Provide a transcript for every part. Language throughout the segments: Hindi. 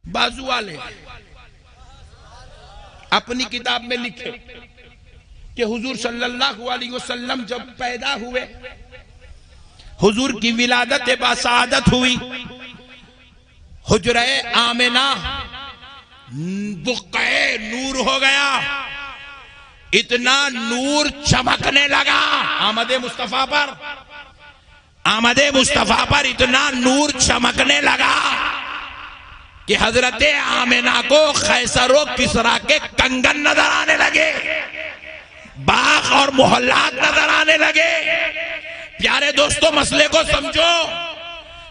बाजू वाले अपनी किताब में लिखे कि हुजूर सल्लल्लाहु अलैहि वसल्लम जब पैदा हुए, हुजूर की विलादत बासादत हुई, हुजरे आमिना बुक़े नूर हो गया, इतना नूर चमकने लगा आमदे मुस्तफा पर, आमदे मुस्तफा पर इतना नूर चमकने लगा कि हजरत आमिना को खैसरो किसरा के कंगन नजर आने लगे, बाग और मोहल्लात नजर आने लगे। प्यारे दोस्तों, मसले को समझो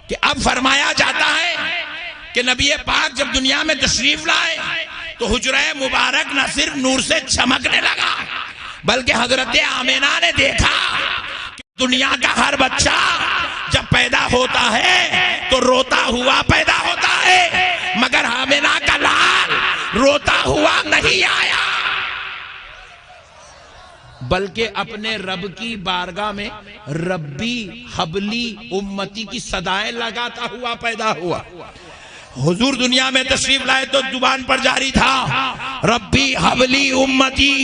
कि अब फरमाया जाता है कि नबी पाक जब दुनिया में तशरीफ लाए तो हुजरा मुबारक न सिर्फ नूर से चमकने लगा, बल्कि हजरत आमिना ने देखा कि दुनिया का हर बच्चा जब पैदा होता है तो रोता हुआ पैदा होता है, मगर आमिना का लाल रोता हुआ नहीं आया, बल्कि अपने रब की बारगाह में रब्बी हबली उम्मती की सदाएं लगाता हुआ पैदा हुआ। हुजूर दुनिया में तशरीफ लाए तो जुबान पर जारी था रब्बी हबली उम्मती,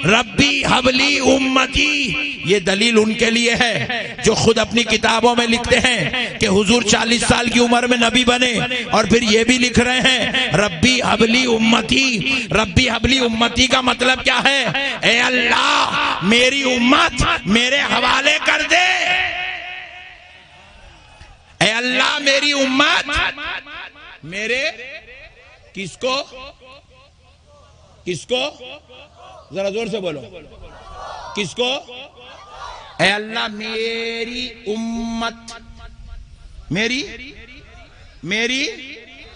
रब्बी हबली उम्मती। ये दलील उनके लिए है जो खुद अपनी किताबों में लिखते हैं कि हुजूर 40 साल की उम्र में नबी बने, और फिर ये भी लिख रहे हैं रब्बी हबली उम्मती। रब्बी हबली उम्मती का मतलब क्या है? ए अल्लाह मेरी उम्मत मेरे हवाले कर दे, ए अल्लाह मेरी उम्मत मेरे किसको किसको जरा जोर से बोलो, किसको? ए अल्लाह मेरी उम्मत, मेरी मेरी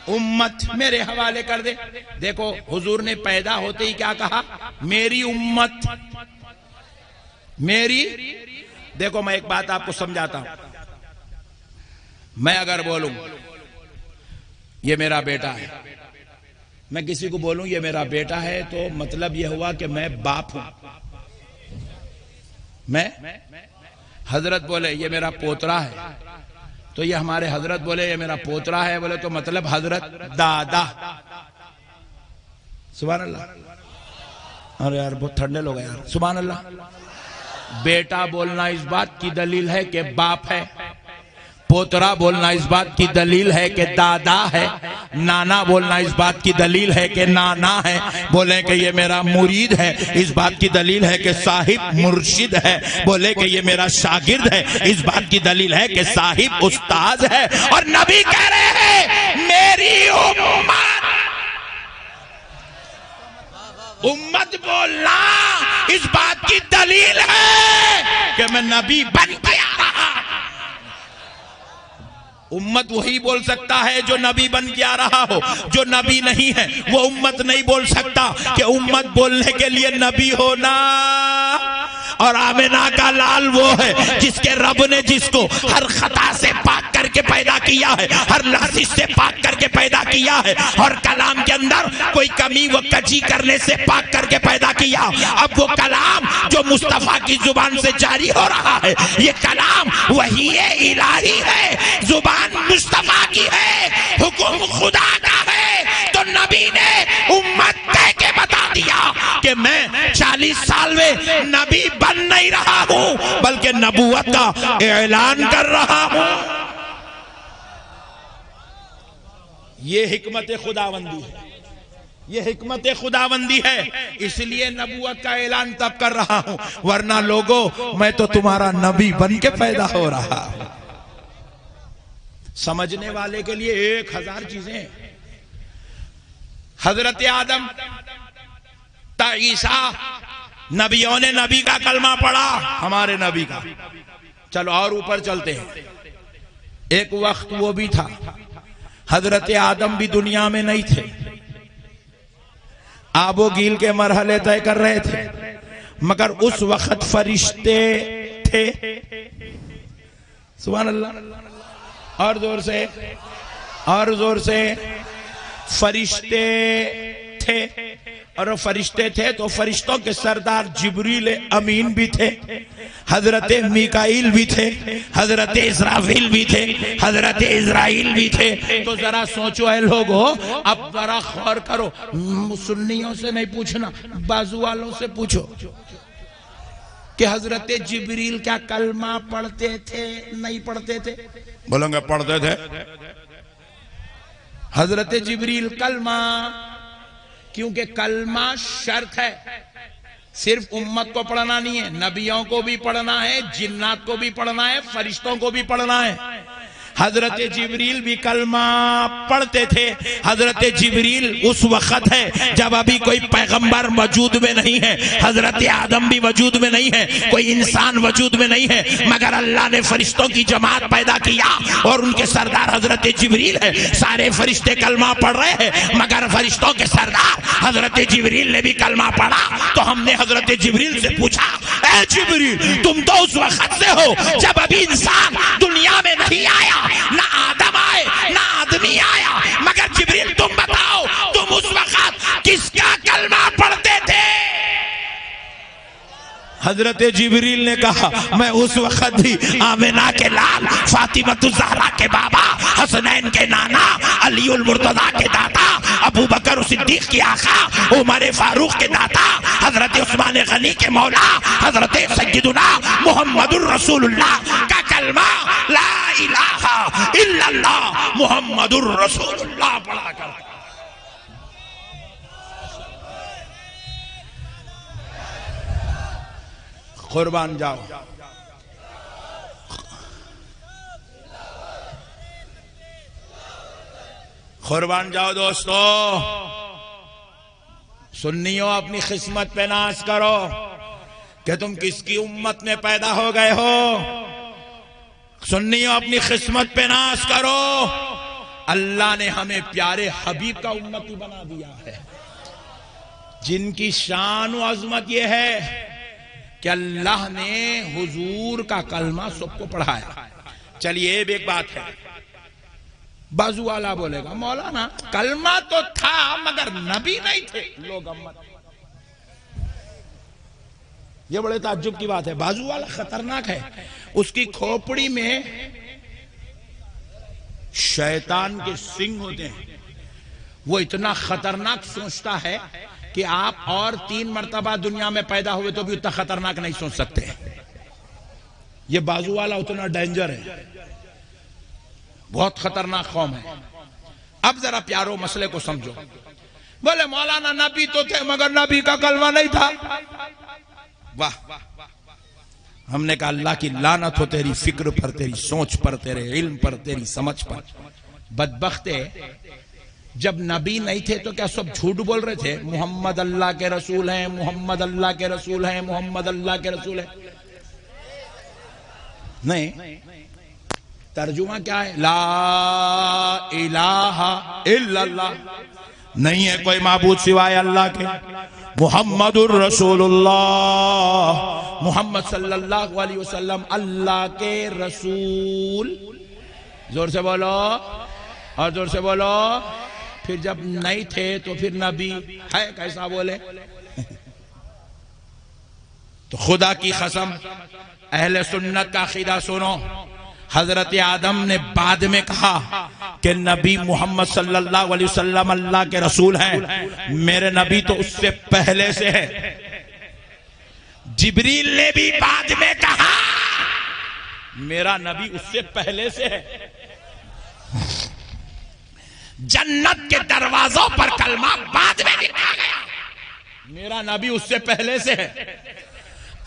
उम्मत मेरे हवाले कर दे। देखो हुजूर ने पैदा होते ही क्या कहा? मेरी उम्मत, मेरी। देखो मैं एक बात आपको समझाता हूं, मैं अगर बोलूं ये मेरा बेटा है, मैं किसी को बोलूं ये मेरा बेटा है, तो मतलब ये हुआ कि मैं बाप हूं। मैं हजरत बोले ये मेरा पोतरा है, तो ये हमारे हजरत बोले ये मेरा पोतरा है, बोले तो मतलब हजरत दादा। सुभान अल्लाह। अरे यार बहुत ठंडे लोग हैं यार। सुभान अल्लाह। बेटा बोलना इस बात की दलील है कि बाप है, पोतरा बोलना इस बात की दलील है कि दादा है, नाना बोलना इस बात की दलील है कि नाना है, बोले कि ये मेरा मुरीद है इस बात की दलील है कि साहिब मुर्शिद है, बोले कि ये मेरा शागिर्द है इस बात की दलील है कि साहिब उस्ताद है। और नबी कह रहे हैं मेरी उम्मत, उम्मत बोलना इस बात की दलील है कि मैं नबी बन गया। उम्मत वही बोल सकता है जो नबी बन के आ रहा हो, जो नबी नहीं है वो उम्मत नहीं बोल सकता। कि उम्मत बोलने के लिए नबी होना। और आमिना का लाल वो है जिसके रब ने जिसको हर खता से पाक करके पैदा किया है, हर लफ्ज़ से पाक करके पैदा किया है, और कलाम के अंदर कोई कमी व कजी करने से पाक करके पैदा किया। अब वो कलाम जो मुस्तफा की जुबान से जारी हो रहा है, ये कलाम वही इलाही है, जुबान मुस्तफा की है, हुक्म खुदा का है। तो नबी ने उम्मत कह के बता दिया कि मैं 40 साल में नबी बन नहीं रहा हूं, बल्कि नबूवत का ऐलान कर रहा हूं। ये हिकमत खुदावंदी है, ये हिकमत खुदावंदी है, इसलिए नबूवत का ऐलान तब कर रहा हूं, वरना लोगों मैं तो तुम्हारा नबी बन के पैदा हो रहा हूं। समझने वाले के लिए 1000 चीजें। हजरत आदम ता ईसा, नबियों ने नबी का कलमा पढ़ा, हमारे नबी का। चलो और ऊपर चलते हैं। एक वक्त वो भी था, हजरत आदम भी दुनिया में नहीं थे, आबो गील के मरहले तय कर रहे थे, मगर उस वक्त फरिश्ते थे। सुभान अल्लाह। और जोर से, और जोर से। फरिश्ते थे। और वो फरिश्ते थे तो फरिश्तों के सरदार जिब्रील अमीन भी थे, हजरत मीकाईल भी थे, हजरत इस्राफील भी थे, हजरत इजराइल भी थे। तो जरा सोचो है लोगो, अब जरा गौर करो, सुन्नियों से नहीं पूछना, बाजू वालों से पूछो कि हजरत जिब्रील क्या कलमा पढ़ते थे नहीं पढ़ते थे? बोलोगे पढ़ते थे। हजरत जिब्रील कलमा, क्योंकि कलमा शर्त है, सिर्फ उम्मत को पढ़ना नहीं है, नबियों को भी पढ़ना है, जिन्नात को भी पढ़ना है, फरिश्तों को भी पढ़ना है। हजरत जिब्रील भी कलमा पढ़ते थे। हजरत जिब्रील उस वक्त है जब अभी कोई पैगंबर वजूद में नहीं है, हजरत आदम भी वजूद में नहीं है, कोई इंसान वजूद में नहीं है, मगर अल्लाह ने फरिश्तों की जमात पैदा किया और उनके सरदार हजरत जिब्रील है। सारे फरिश्ते कलमा पढ़ रहे हैं मगर फरिश्तों के सरदार हजरत जिब्रील ने भी कलमा पढ़ा। तो हमने हजरत जिब्रील से पूछा, ए जिब्रील तुम तो उस वक्त से हो जब अभी इंसान दुनिया में नहीं आया, ना आदम आए ना आदमी आया, मगर जिब्रील तुम बताओ तुम उस वक्त किसका कलमा पढ़ते थे? हजरत जिब्रील ने कहा, मैं उस वक्त भी आमिना के लाल, फातिमतुज़ ज़हरा के बाबा, हसनैन के नाना, अलीउल मुर्तज़ा के दादा, अबू बकर सिद्दीक के आका, उमर फारूक के दादा, हजरत उस्मान गनी के मौला, हजरत सय्यदुना मुहम्मदुर रसूलुल्लाह का कलमा ला इलाहा इल्लल्लाह मुहम्मदुर रसूलुल्लाह पढ़ा कर कुर्बान जाओ। कुर्बान जाओ दोस्तों। सुन्नियों अपनी किस्मत पे नाज करो कि तुम किसकी उम्मत में पैदा हो गए हो। सुन्नियों अपनी किस्मत पे नाज करो, अल्लाह ने हमें प्यारे हबीब का उम्मती बना दिया है, जिनकी शान व अजमत यह है कि अल्लाह ने हुजूर का कलमा सबको पढ़ाया। चलिए अब एक बात है, बाजू वाला बोलेगा मौलाना कलमा तो था मगर नबी नहीं थे। लोग ये बड़े ताज्जुब की बात है। बाजू वाला खतरनाक है, उसकी खोपड़ी में शैतान के सिंग होते हैं। वो इतना खतरनाक सोचता है कि आप और 3 मर्तबा दुनिया में पैदा हुए तो भी उतना खतरनाक नहीं सोच सकते। ये बाजू वाला उतना डेंजर है, बहुत खतरनाक कौम है। अब जरा प्यारो मसले को समझो। बोले मौलाना नबी तो थे मगर नबी का कलमा नहीं था। वाह, हमने कहा अल्लाह की लानत हो तेरी फिक्र पर, तेरी सोच पर, तेरे इल्म पर, तेरी समझ पर। बदबख्ते, जब नबी नहीं थे तो क्या सब झूठ बोल रहे थे? मोहम्मद अल्लाह के रसूल हैं, मोहम्मद अल्लाह के रसूल हैं, मोहम्मद अल्लाह के रसूल हैं। नहीं, तर्जुमा क्या है? ला इलाहा इल्लल्लाह, नहीं है कोई माबूद सिवाय अल्लाह के। मुहम्मदुर रसूलुल्लाह, मोहम्मद सल्लल्लाहु अलैहि वसल्लम अल्लाह के रसूल। जोर से बोलो और जोर से बोलो। फिर जब नहीं थे तो फिर नबी है कैसा बोले? तो खुदा की कसम, अहले सुन्नत का अकीदा सुनो। हजरत आदम ने बाद में कहा कि नबी मोहम्मद सल्लल्लाहु अलैहि वसल्लम अल्लाह के रसूल हैं, मेरे नबी तो उससे पहले से है। जिब्रील ने भी बाद में कहा मेरा नबी उससे पहले से है। जन्नत के दरवाजों पर कलमा बाद में लिखा गया, मेरा नबी उससे पहले से है।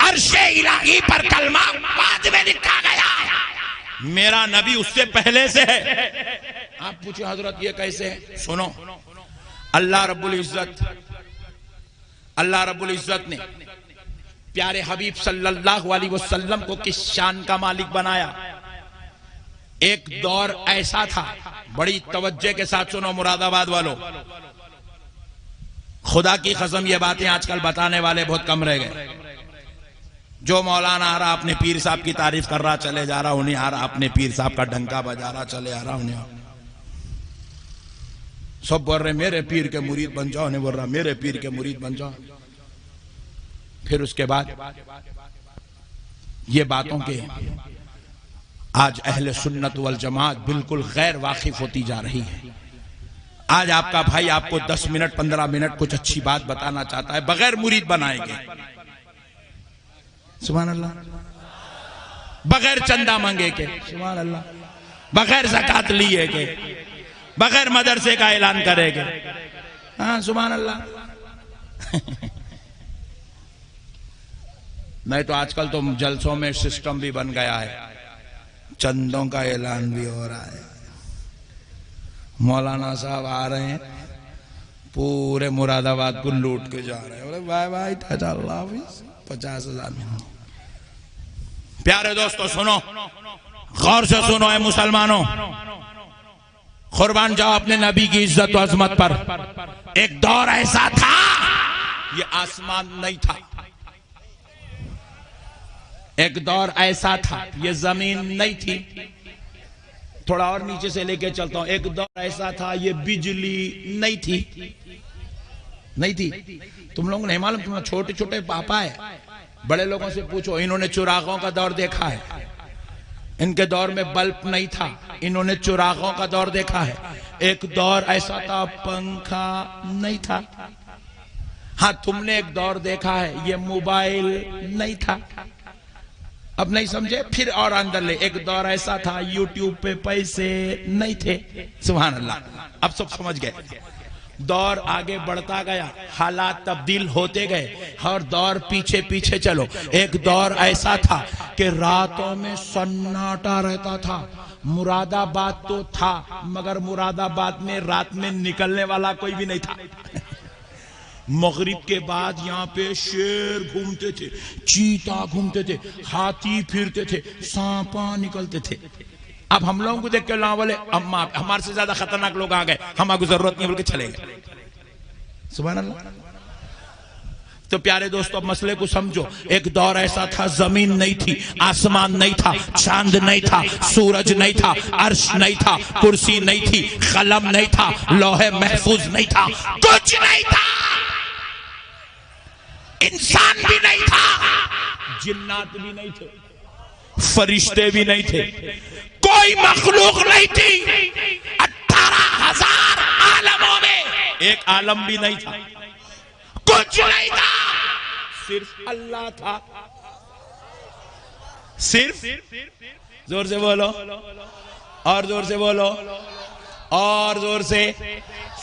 अर्शे इलाही पर कलमा बाद में लिखा गया, मेरा नबी उससे पहले से है। आप पूछे हजरत ये कैसे है? सुनो, अल्लाह रब्बुल इज्जत ने प्यारे हबीब सल्लल्लाहु अलैहि वसल्लम को किस शान का मालिक बनाया। एक दौर ऐसा था, बड़ी तवज्जो के साथ सुनो मुरादाबाद वालों, खुदा की कसम ये बातें आजकल बताने वाले बहुत कम रह गए। जो मौलाना आ रहा अपने पीर साहब की तारीफ कर रहा चले जा रहा, उन्हें आ रहा अपने पीर साहब का डंका बजा रहा चले आ रहा उन्हें। सब बोल रहे मेरे पीर के मुरीद बन जाओ, नहीं बोल रहा मेरे पीर के मुरीद बन जाओ। फिर उसके बाद ये बातों के आज अहले सुन्नत वल जमात बिल्कुल गैर वाकिफ होती जा रही है। आज आपका भाई आपको 10 मिनट 15 मिनट कुछ अच्छी बात बताना चाहता है, बगैर मुरीद बनाएंगे, सुभान अल्लाह, बगैर चंदा मांगे के, सुभान अल्लाह, बगैर ज़कात लिए के, बगैर मदरसे का ऐलान करेंगे, हाँ सुभान अल्लाह। नहीं तो आजकल तो जलसों में सिस्टम भी बन गया है, चंदों का ऐलान भी हो रहा है। मौलाना साहब आ रहे हैं, पूरे मुरादाबाद को लूट के जा रहे हैं, बोले भाई भाई 50,000 में। प्यारे दोस्तों सुनो, गौर से सुनो है मुसलमानों, कुर्बान जाओ अपने नबी की इज्जत और अजमत पर। एक दौर ऐसा था, ये आसमान नहीं था, एक दौर ऐसा था, ये जमीन नहीं थी, थोड़ा और नीचे से लेके चलता हूं, एक दौर ऐसा था, ये बिजली नहीं थी, नहीं थी। तुम लोगों को नहीं मालूम, तुम्हारे छोटे छोटे पापा है, बड़े लोगों से पूछो, इन्होंने चिरागों का दौर देखा है। इनके दौर में बल्ब नहीं था, इन्होंने चिरागों का दौर देखा है। एक दौर ऐसा था, पंखा नहीं था। हाँ, तुमने एक दौर देखा है, ये मोबाइल नहीं था। अब नहीं समझे, फिर और अंदर ले, एक दौर ऐसा था, यूट्यूब पे पैसे नहीं थे, सुभान अल्लाह। अब सब समझ गए। दौर आगे बढ़ता गया, हालात तब्दील होते गए, और दौर पीछे पीछे चलो। एक दौर ऐसा था कि रातों में सन्नाटा रहता था। मुरादाबाद तो था, मगर मुरादाबाद में रात में निकलने वाला कोई भी नहीं था। मगरिब के बाद यहाँ पे शेर घूमते थे, चीता घूमते थे, हाथी फिरते थे, सांपा निकलते थे। अब हम लोगों को देख के अल्लाह बोले अम्मा हमारे से ज्यादा खतरनाक लोग आ गए, हमारे जरूरत नहीं, बोल के चले गए, सुभान अल्लाह। तो प्यारे दोस्तों, अब मसले को समझो। एक दौर ऐसा था, जमीन नहीं थी, आसमान नहीं था, चांद नहीं था, सूरज नहीं था, अर्श नहीं था, कुर्सी नहीं थी, कलम नहीं था, लौहे महफूज नहीं था, कुछ नहीं था, इंसान भी नहीं था, जिन्नात भी नहीं थे, फरिश्ते भी नहीं थे, कोई मखलूक नहीं थी। 18,000 आलमों में एक आलम भी नहीं था, कुछ नहीं था, सिर्फ अल्लाह था। सिर्फ, जोर से बोलो, और जोर से बोलो, और जोर से,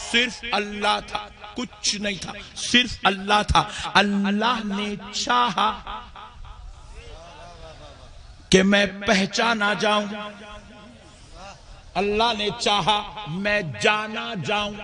सिर्फ अल्लाह था, कुछ नहीं था, सिर्फ अल्लाह था। अल्लाह ने चाहा कि मैं पहचाना जाऊं, अल्लाह ने चाहा मैं जाना जाऊं,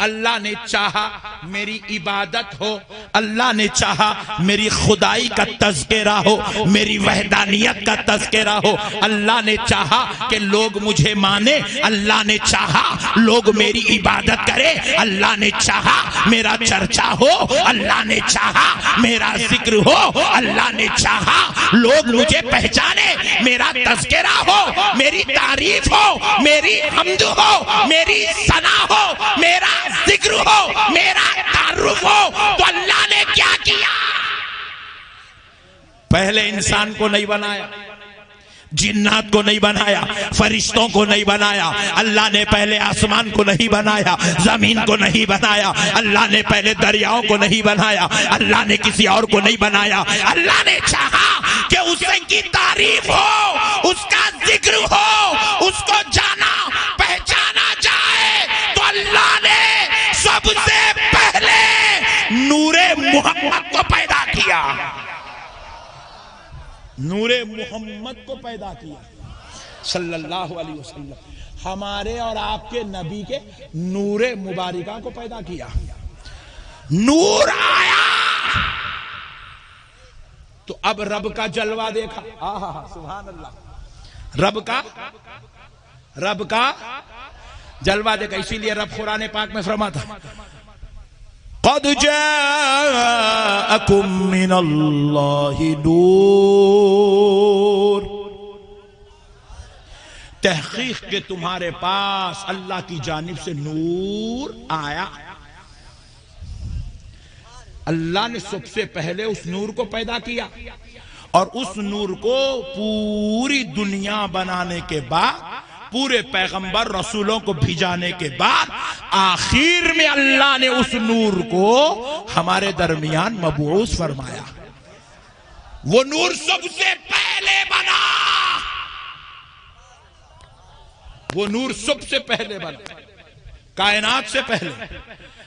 अल्लाह ने चाहा मेरी इबादत हो, अल्लाह ने चाहा मेरी खुदाई का तज़किरा हो, मेरी वहदानियत का तज़किरा हो, अल्लाह ने चाहा कि लोग मुझे माने, अल्लाह ने चाहा लोग मेरी इबादत करे, अल्लाह ने चाहा मेरा चर्चा हो, अल्लाह ने चाहा मेरा जिक्र हो, अल्लाह ने चाहा लोग मुझे पहचाने, मेरा तज़किरा हो, मेरी तारीफ हो, मेरी हम्द हो, मेरी सना हो, मेरा जिक्र हो, मेरा तारुफ हो। तो अल्लाह ने क्या किया? पहले इंसान को नहीं बनाया, जिन्नात को नहीं बनाया, फरिश्तों को नहीं बनाया, अल्लाह ने पहले आसमान को नहीं बनाया, जमीन को नहीं बनाया, अल्लाह ने पहले दरियाओं को नहीं बनाया, अल्लाह ने किसी और को नहीं बनाया। अल्लाह ने चाहा कि उसकी तारीफ हो, उसका जिक्र हो, उसको जाना पहचाना जाए। तो अल्लाह ने सबसे पहले नूरे मोहम्मद को पैदा किया, नूरे मोहम्मद को पैदा किया सल्लल्लाहु अलैहि वसल्लम। हमारे और आपके नबी के नूरे मुबारिका को पैदा किया। नूर आया तो अब रब का जलवा देखा, आहा सुभान अल्लाह, रब का जलवा देखा। इसीलिए रब कुरान पाक में फरमाता क़द जाअकुम मिनल्लाहि नूर, तहकीक के तुम्हारे पास अल्लाह की जानिब से नूर आया। अल्लाह ने सबसे पहले उस नूर को पैदा किया और उस नूर को पूरी दुनिया बनाने के बाद, पूरे पैगंबर रसूलों को भिजाने के बाद, आखिर में अल्लाह ने उस नूर को हमारे दरमियान मबूस फरमाया। वो नूर सबसे पहले बना, वो नूर सबसे पहले बना, कायनात से पहले,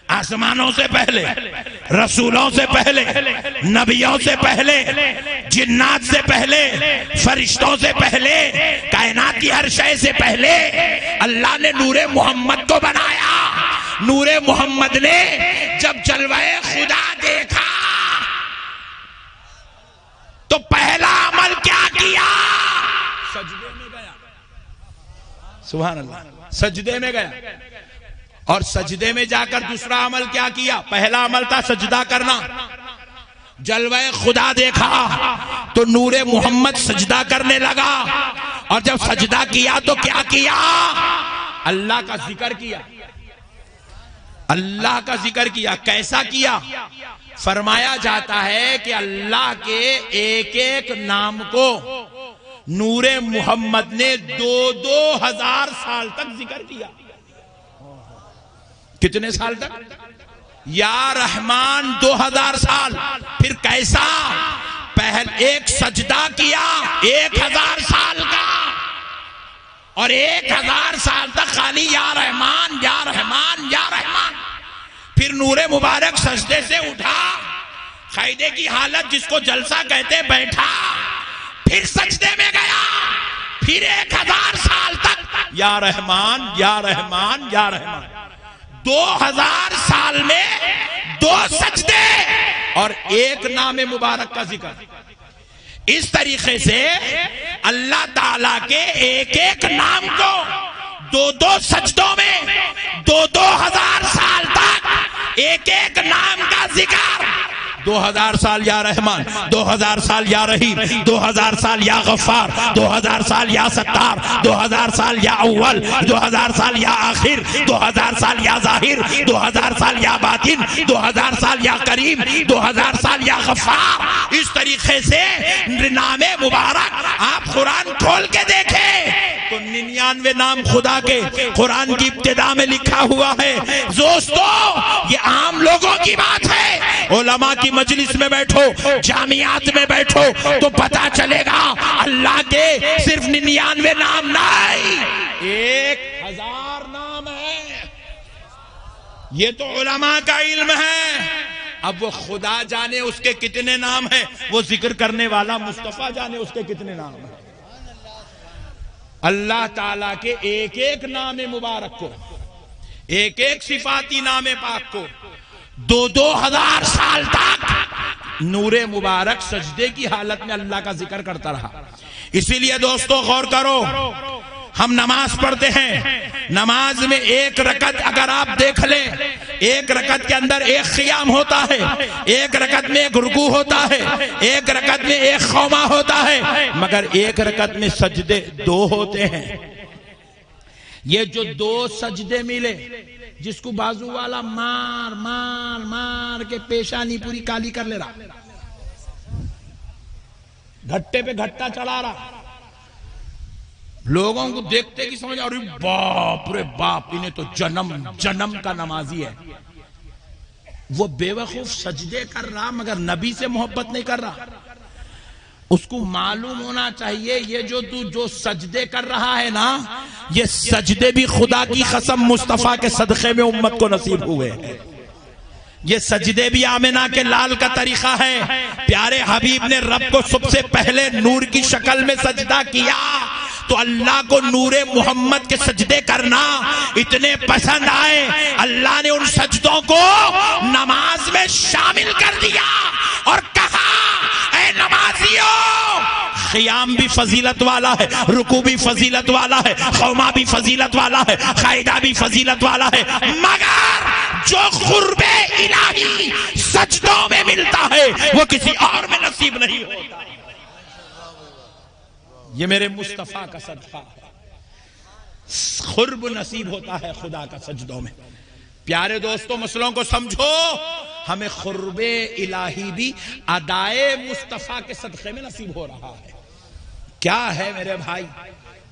आसमानों से पहले, रसूलों से पहले, नबियों से पहले, जिन्नात से पहले, फरिश्तों से पहले, कायनात की हर शय से पहले अल्लाह ने नूरे मोहम्मद को बनाया। नूरे मोहम्मद ने जब जलवाए खुदा देखा तो पहला अमल क्या किया? सजदे में गया। सुभान अल्लाह, सजदे में गया। और सजदे में जाकर दूसरा अमल क्या किया? पहला अमल था सजदा करना। जलवाए खुदा देखा तो नूरे मोहम्मद सजदा करने लगा, और जब सजदा किया तो क्या किया? अल्लाह का जिक्र किया। अल्लाह का जिक्र किया। कैसा किया? फरमाया जाता है कि अल्लाह के एक एक नाम को नूरे मोहम्मद ने 2,000 साल तक जिक्र किया। कितने साल तक? या रहमान 2000 साल। फिर कैसा? पहले एक सजदा किया 1000 साल का, और 1000 साल तक खाली या रहमान या रहमान या रहमान। फिर नूरे मुबारक सजदे से उठा, कायदे की हालत जिसको जलसा कहते, बैठा, फिर सजदे में गया, फिर 1000 साल तक या रहमान या रहमान या रहमान। 2000 साल में 2 सजदे और एक नाम मुबारक का जिक्र। इस तरीके से अल्लाह ताला के एक एक नाम को 2-2 सजदों में 2,000 साल तक एक एक नाम का जिक्र। 2000 साल या रहमान, 2000 साल या रहीम, 2000 साल या गफ्फार, 2000 साल या सत्तार, 2000 साल या अव्वल, 2000 साल या आखिर, 2000 साल या जाहिर, 2000 साल या बातिन, 2000 साल या करीम, 2000 साल या गफ्फार। इस तरीके से नामे मुबारक आप कुरान खोल के देखें तो 99 नाम खुदा के कुरान की इब्तिदा में लिखा हुआ है। दोस्तों, ये आम लोगों की बात है। उलमा की मजलिस में बैठो, जामियात में बैठो तो पता चलेगा अल्लाह के सिर्फ 99 नाम नहीं, 1000 नाम है। ये तो उलमा का इल्म है। अब वो खुदा जाने उसके कितने नाम हैं, वो जिक्र करने वाला मुस्तफा जाने उसके कितने नाम हैं। अल्लाह ताला के एक एक नाम मुबारक को, एक एक सिफाती नाम पाक को 2,000 साल तक नूरे मुबारक सजदे की हालत में अल्लाह का जिक्र करता रहा। इसीलिए दोस्तों गौर करो, हम नमाज पढ़ते हैं, नमाज में एक रकत अगर आप देख लें, एक रकत के अंदर एक क़ियाम होता है, एक रकत में एक रुकू होता है, एक रकत में एक खौमा होता है, मगर एक रकत में सजदे 2 होते हैं। ये जो 2 सजदे मिले, जिसको बाजू वाला मार मार मार के पेशानी पूरी काली कर ले रहा, घट्टे पे घट्टा चढ़ा रहा, लोगों को देखते कि समझ, अरे बाप रे बाप, इन्हें तो जन्म जन्म का नमाजी है। वो बेवकूफ सजदे कर रहा मगर नबी से मोहब्बत नहीं कर रहा। उसको मालूम होना चाहिए ये जो सजदे कर रहा है ना, ये सजदे भी खुदा की कसम मुस्तफा के सदक़े में उम्मत को नसीब हुए हैं। ये सजदे भी आमिना के लाल का तरीका है। प्यारे हबीब ने रब को सबसे पहले नूर की शक्ल में सजदा किया, तो अल्लाह को नूरे मोहम्मद के सजदे करना इतने पसंद आए, अल्लाह ने उन सजदों को नमाज में शामिल कर दिया और कहा, ऐ नमाजियों, क़ियाम भी फजीलत वाला है, रुकू भी फजीलत वाला है, खौमा भी फजीलत वाला है, कायदा भी फजीलत वाला है, मगर जो क़ुर्बे इलाही सजदों में मिलता है वो किसी और में नसीब नहीं होता। ये मेरे मुस्तफा का सदका है। खुर्ब नसीब होता है खुदा का सजदों में। प्यारे दोस्तों, मसलों को समझो। हमें खुर्बे इलाही भी अदाए मुस्तफा के सदक़े में नसीब हो रहा है। क्या है मेरे भाई,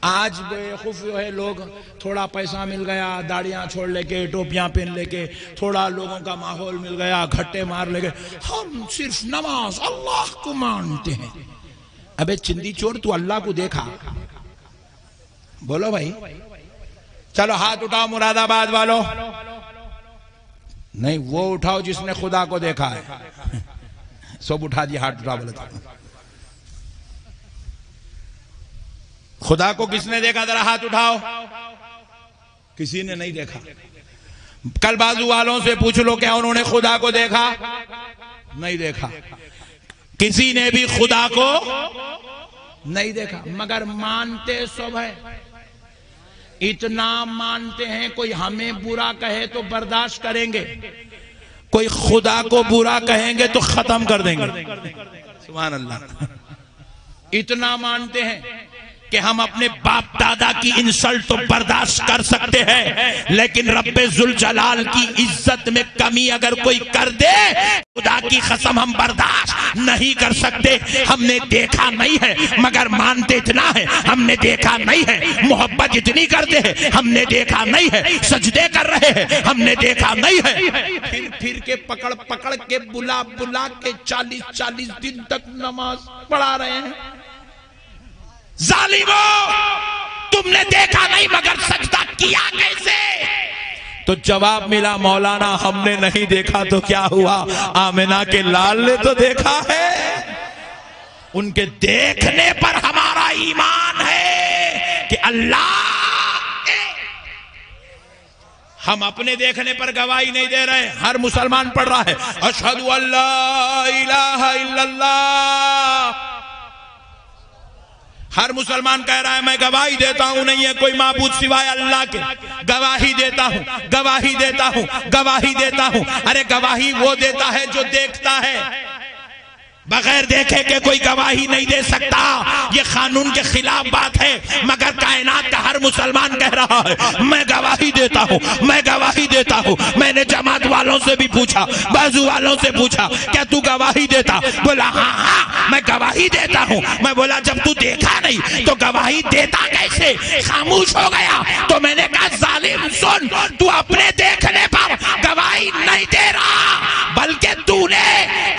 आज बेवकूफ है लोग, थोड़ा पैसा मिल गया, दाढ़ियां छोड़ लेके, टोपियां पहन लेके, थोड़ा लोगों का माहौल मिल गया, घट्टे मार लेके हम सिर्फ नमाज अल्लाह को मानते हैं। अबे चिंदी चोर, तू अल्लाह को देखा? बोलो भाई, चलो हाथ उठाओ मुरादाबाद वालों। नहीं, वो उठाओ जिसने खुदा को देखा है। सब उठा दिया, हाथ उठा बोले तो। खुदा को किसने देखा? जरा हाथ उठाओ। किसी ने नहीं देखा। कल बाजू वालों से पूछ लो, क्या उन्होंने खुदा को देखा? नहीं देखा। किसी ने भी खुदा को नहीं देखा, मगर मानते सब है। इतना मानते हैं, कोई हमें बुरा कहे तो बर्दाश्त करेंगे, कोई खुदा को बुरा कहेंगे तो खत्म कर देंगे। सुभान अल्लाह। इतना मानते हैं कि हम अपने बाप दादा की इंसल्ट तो बर्दाश्त कर सकते हैं, लेकिन रब्बे जुल जलाल की इज्जत में कमी अगर कोई कर दे, खुदा की कसम हम बर्दाश्त नहीं कर सकते। हमने देखा नहीं है मगर मानते इतना है, हमने देखा नहीं है। मोहब्बत इतनी करते हैं, हमने देखा नहीं है। सजदे कर रहे हैं, हमने देखा नहीं है। फिर के पकड़ पकड़ के बुला बुला के 40-40 दिन तक नमाज पढ़ा रहे हैं। जालिमो, तुमने देखा नहीं मगर सजदा किया कैसे? तो जवाब मिला, मौलाना हमने नहीं देखा तो क्या हुआ, आमिना के लाल ने तो देखा है। उनके देखने पर हमारा ईमान है कि अल्लाह। हम अपने देखने पर गवाही नहीं दे रहे। हर मुसलमान पढ़ रहा है अशहदु अल्ला इलाहा इल्लल्लाह। हर मुसलमान कह रहा है मैं गवाही देता हूं नहीं है कोई माबूद सिवाय अल्लाह के। गवाही देता हूं, गवाही देता हूं, गवाही देता हूं। अरे गवाही वो देता है जो देखता है, बगैर देखे के कोई गवाही नहीं दे सकता। ये कानून के खिलाफ बात है, मगर कायनात का हर मुसलमान कह रहा है मैं गवाही देता हूं, मैं गवाही देता हूं। मैंने जमात वालों से भी पूछा, बाजू वालों से पूछा, क्या तू गवाही देता? बोला हाँ हाँ मैं गवाही देता हूं। मैं बोला जब तू देखा नहीं तो गवाही देता कैसे? खामोश हो गया। तो मैंने कहा जालिम सुन, तू अपने देखने पर गवाही नहीं दे रहा, बल्कि तूने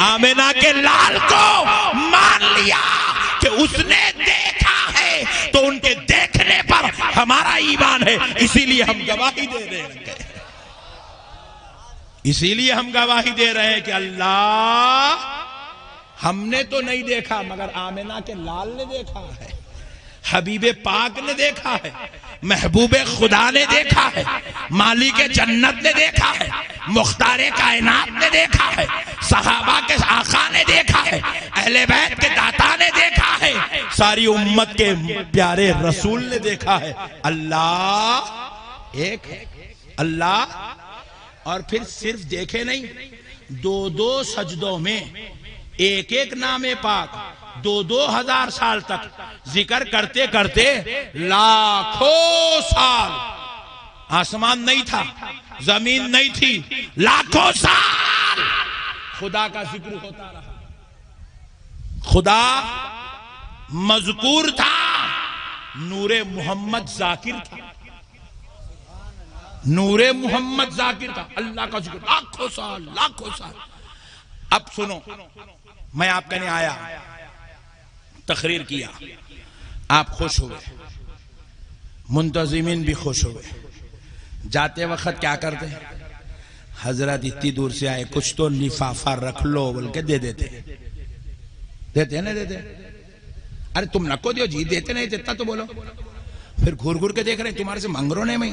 आमिना के लाल को मान लिया कि उसने देखा है, तो उनके देखने पर हमारा ईमान है, इसीलिए हम गवाही दे रहे हैं। इसीलिए हम गवाही दे रहे हैं कि अल्लाह हमने तो नहीं देखा मगर आमिना के लाल ने देखा है, हबीबे पाक ने देखा है, महबूबे खुदा ने देखा है, मालिक जन्नत ने देखा है, मुख्तारे कायनात ने देखा है, सहाबा के आका ने देखा है, अहले बैत के दाता ने देखा है, सारी उम्मत के प्यारे रसूल ने देखा है। अल्लाह एक है, अल्लाह। और फिर सिर्फ देखे नहीं, 2-2 सजदों में एक एक नामे पाक 2-2 हजार साल तक जिक्र करते करते लाखों साल, आसमान नहीं था, जमीन नहीं थी, लाखों साल खुदा का जिक्र होता रहा। खुदा मज़कूर था, नूरे मोहम्मद जाकिर था, नूरे मोहम्मद जाकिर था, अल्लाह का जिक्र लाखों साल, लाखों साल। अब सुनो, मैं आपके लिए आया, तकरीर किया, आप खुश हुए, मुंतजिमीन भी खुश हुए। जाते वक्त क्या करते? हजरत इतनी दूर से आए, कुछ तो लिफाफा रख लो बोल के दे देते। देते ना देते? अरे तुम नको दियो जी, देते नहीं देता तो बोलो। फिर घूर घूर के देख रहे तुम्हारे से मांग रो नहीं, मैं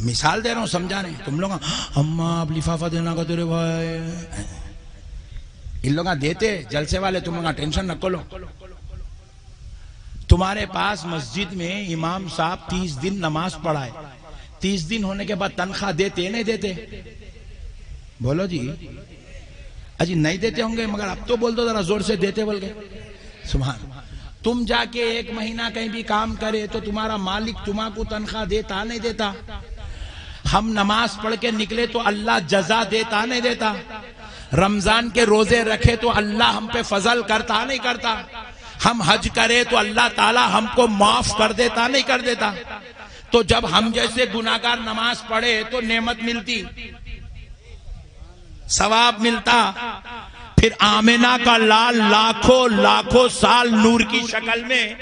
मिसाल दे रहा हूं समझाने। तुम लोग अम्मा आप लिफाफा देना का तेरे भाई, इन लोग देते जलसे वाले, तुम लोग टेंशन नको लो। तुम्हारे पास मस्जिद में इमाम साहब 30 दिन नमाज पढ़ाए, 30 दिन होने के बाद तनख्वाह देते नहीं देते? बोलो जी। अजी नहीं देते होंगे, मगर अब तो बोल दो जरा जोर से, देते बोल के। सुभान। तुम जाके 1 महीना कहीं भी काम करे तो तुम्हारा मालिक तुम्हारा तनख्वाह देता नहीं देता? हम नमाज पढ़ के निकले तो अल्लाह जजा देता नहीं देता? रमजान के रोजे रखे तो अल्लाह हम पे फजल करता नहीं करता? हम हज करे तो अल्लाह ताला हमको माफ कर देता नहीं कर देता? तो जब हम जैसे गुनाहगार नमाज पढ़े तो नेमत मिलती, सवाब मिलता। फिर आमिना का लाल लाखों लाखों साल नूर की शक्ल में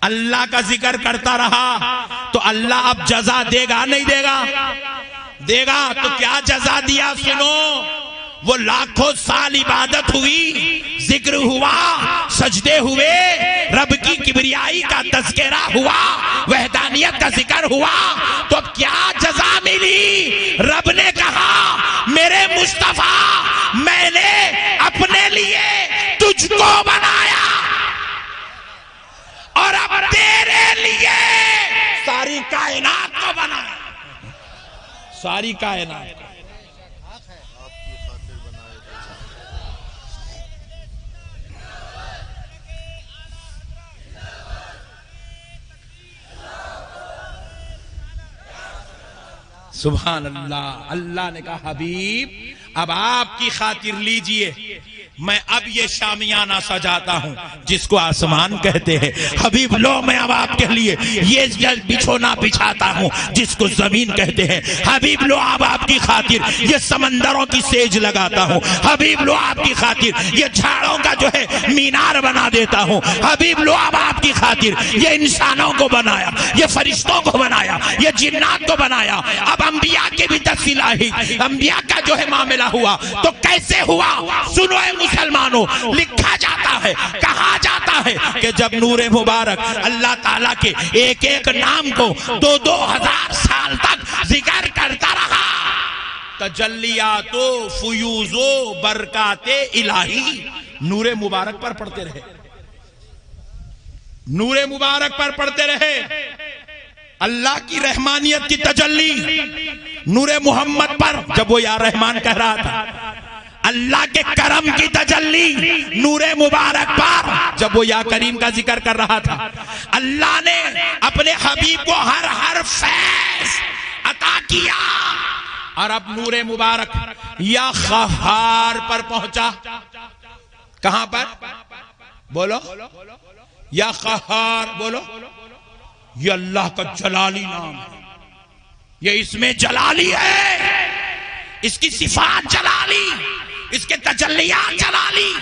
अल्लाह का जिक्र करता रहा, तो अल्लाह अब जजा देगा नहीं देगा? देगा। तो क्या जजा दिया सुनो, वो लाखों साल इबादत हुई, जिक्र हुआ, सजदे हुए, रब की किबरियाई का तज़किरा हुआ, वहदानियत का जिक्र हुआ, तो अब क्या जजा मिली? रब ने कहा मेरे मुस्तफा मैंने अपने लिए तुझको बनाया और अब तेरे लिए सारी कायनात को बनाया, सारी कायनात को। सुभान अल्लाह। अल्लाह ने कहा हबीब अब आपकी खातिर लीजिए, मैं अब ये शामियाना सजाता हूं जिसको आसमान कहते हैं। हबीब लो मैं अब आपके लिए ये बिछोना बिछाता हूं जिसको जमीन कहते हैं। हबीब लो अब आपकी खातिर ये समंदरों की सेज लगाता हूं। हबीब लो आपकी खातिर ये झाड़ों का जो है मीनार बना देता हूं। हबीब लो अब आपकी खातिर ये इंसानों को बनाया, ये फरिश्तों को बनाया, ये जिन्नात को बनाया। अब अंबिया के भी तफसील आई, अंबिया का जो है मामला हुआ तो कैसे हुआ सुनो मुसलमानों। लिखा जाता है, कहा जाता है कि जब नूरे मुबारक अल्लाह ताला के एक एक नाम को 2-2 हजार साल तक जिक्र करता रहा, तजल्लियातो फुयूजो बरकाते इलाही नूरे मुबारक पर पढ़ते रहे, नूरे मुबारक पर पढ़ते रहे। अल्लाह की रहमानियत की तजल्ली नूरे मोहम्मद पर जब वो या रहमान कह रहा था, अल्लाह के करम की तजल्ली नूरे मुबारक पर जब वो या करीम का जिक्र कर रहा था। अल्लाह ने अपने हबीब को हर फैज अता किया और अब नूरे मुबारक या क़हार पर पहुंचा। कहां पर बोलो? या क़हार बोलो। ये अल्लाह का जलाली नाम है, ये इसमें जलाली है, इसकी सिफात जलाली, इसके तजल्लियात जलाली,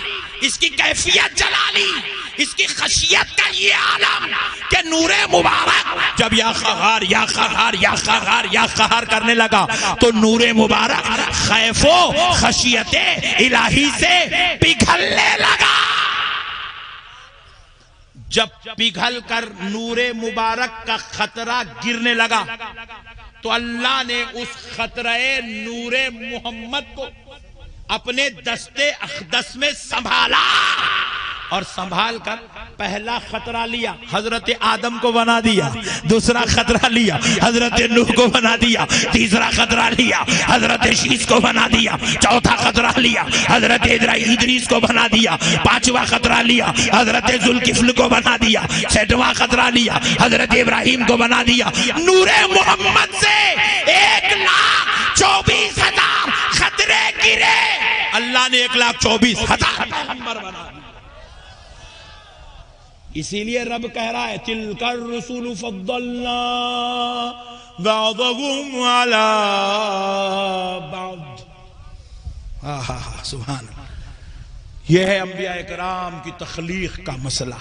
इसकी कैफियत जलाली, इसकी खशियत का ये आलम के नूरे मुबारक जब या क़हार या क़हार या क़हार या क़हार करने लगा तो नूरे मुबारक खैफो खशियते इलाही से पिघलने लगा। जब पिघल कर नूरे मुबारक का खतरा गिरने लगा तो अल्लाह ने उस खतरे नूरे मोहम्मद को अपने दस्ते अक़दस में संभाला और संभाल कर पहला खतरा लिया, हजरत आदम को बना दिया। दूसरा खतरा लिया, हजरत नूह को बना दिया। तीसरा खतरा लिया, हजरत शीश को बना दिया। चौथा खतरा लिया, हजरत इदरीस को बना दिया। पांचवा खतरा लिया, हजरत जुल्किफ्ल को बना दिया। छठवां खतरा लिया, हजरत इब्राहिम को बना दिया। नूरे मोहम्मद से 1,24,000 खतरे गिरे, अल्लाह ने 1,24,000 पैगंबर बना दिया। इसीलिए रब कह रहा है तिलकर रसूल फद्दलना बअदहुम अला बअद। सुभान अल्लाह। यह है अंबिया इकराम की तख्लीक का मसला।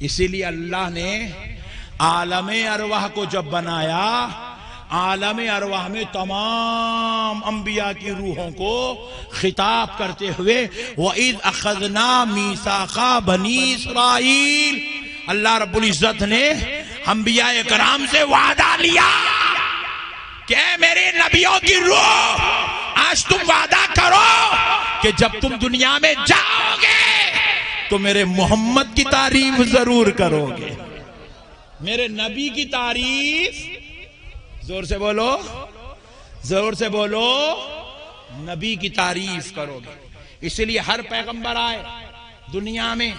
इसीलिए अल्लाह ने आलम अरवाह को जब बनाया, आलम अरवाह में तमाम अंबिया की रूहों को खिताब करते हुए वइज़ अखज़ना मीसाक़ा बनी इस्राईल, अल्लाह रब्बुल इज़्ज़त ने अंबिया इकराम से वादा लिया कि मेरे नबियों की रूह आज तुम वादा करो कि जब तुम दुनिया में जाओगे तो मेरे मोहम्मद की तारीफ जरूर करोगे। मेरे नबी की तारीफ, जोर से बोलो, जोर से बोलो, नबी की तारीफ करोगे। इसलिए हर पैगंबर आए दुनिया में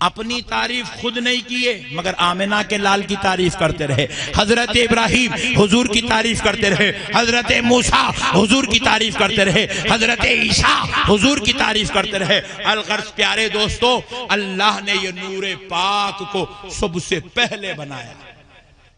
अपनी तारीफ खुद नहीं किए मगर आमिना के लाल की तारीफ करते रहे, हजरत इब्राहिम हुजूर की तारीफ करते रहे, हजरत मूसा हुजूर की तारीफ करते रहे, हजरत ईसा हुजूर की तारीफ करते रहे। अलगर्ज प्यारे दोस्तों, अल्लाह ने ये नूरे पाक को सबसे पहले बनाया।